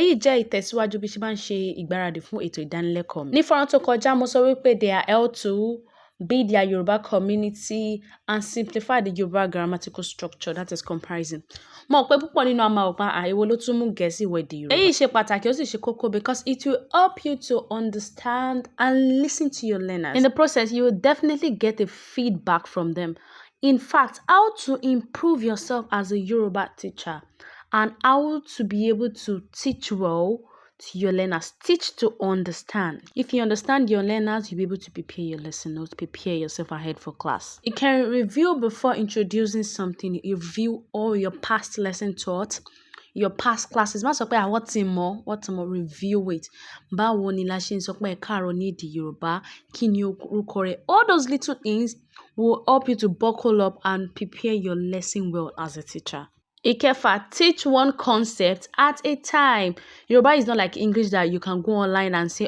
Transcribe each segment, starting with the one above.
yìí jẹ́ ìtẹ̀síwájú bí ṣe máa ń ṣe ìgbáradì fún ètò ìdánilẹ́kọ̀ọ́ mi. Ní fọ́nrán tó kọjá, mo sọ wípé they are held to build their Yoruba community and simplify the Yoruba grammatical structure, that is comparison. Mo pé púpọ̀ nínú àmà ọ̀pá àìwo ló tún mú Gẹ̀ẹ́sì wẹ̀dì Yorùbá. Èyí ṣe pàtàkì ó sì ṣe kókó because it will help you to understand and listen to your learners. In the process, you will definitely get a feedback from them. In fact, how to improve yourself as a Yoruba teacher and how to be able to teach well to your learners. Teach to understand. If you understand your learners, you'll be able to prepare your lesson notes, prepare yourself ahead for class. You can review before introducing something. You review all your past lesson taught, your past classes. Má sọ pé what more, review it. Báwo ni la ṣe ń sọ pé ẹ káàárọ̀ ní èdè Yorùbá, kí ni orúkọ rẹ̀? All those little things will help you to buckle up and prepare your lesson well as a teacher. Ìkẹfà, teach one concept at a time. Yoruba is not like English that you can go online and say,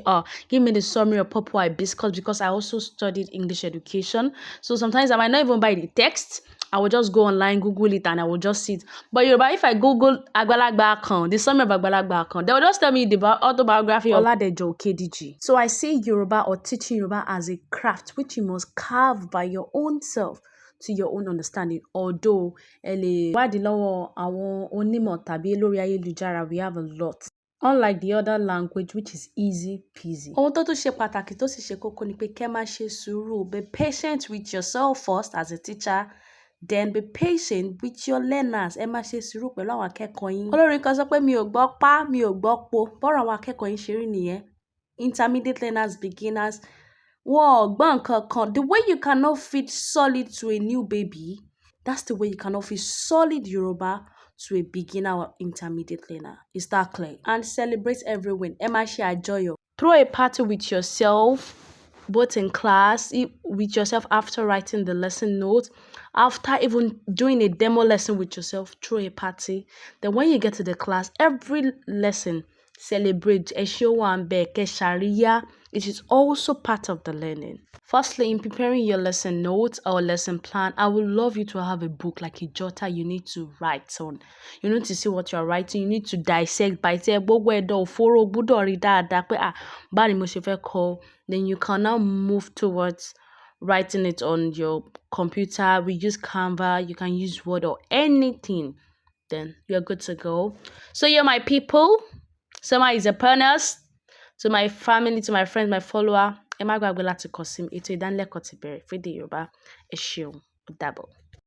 give me the summary of purple hibiscus, because I also studied English education. So sometimes I might not even buy the text. I will just go online, Google it, and I will just see it. But Yoruba, if I Google Agbalagba Akan, the summary of Agbalagba Akan, they will just tell me the autobiography of Oladejo Kediji. So I see Yoruba or teaching Yoruba as a craft, which you must carve by your own self to your own understanding. Although we have a lot. Unlike the other language, which is easy peasy. Ohun tó tún ṣe pàtàkì tó sì ṣe kókó ni pé kẹ́ máa ṣe sùúrù. Be patient with yourself first as a teacher, then be patient with your learners. Ẹ máa ṣe sùúrù pẹ̀lú àwọn akẹ́kọ̀ọ́ yín. Olórin kan sọ pé mi ò gbọ́ pa, mi ò gbọ́ po. Bọ́rọ̀ àwọn akẹ́kọ̀ọ́ yín ṣe rí nìyẹn. Intermediate learners, beginners. The way you cannot feed solid to a new baby, that's the way you cannot feed solid Yoruba to a beginner or intermediate learner. Is that clear? And celebrate every win. Ẹ máa ṣe àjọyọ̀. Throw a party with yourself, both in class, with yourself after writing the lesson note, after even doing a demo lesson with yourself, throw a party. Then when you get to the class, every lesson, celebrate. It is also part of the learning. Firstly, in preparing your lesson notes or lesson plan, I would love you to have a book like a jotter you need to write on. You need to see what you're writing. You need to dissect by then you can now move towards writing it on your computer. We use Canva. You can use Word or anything. Then you're good to go. So you're my people. Soma is a partners. To my family, to my friends, my follower, ẹ má gbàgbé láti kàn sí mi. Ètò ìdánilẹ́kọ̀ọ́ ti bẹ̀rẹ̀ fún èdè Yorùbá. Ẹ ṣeun, ó dàbọ̀.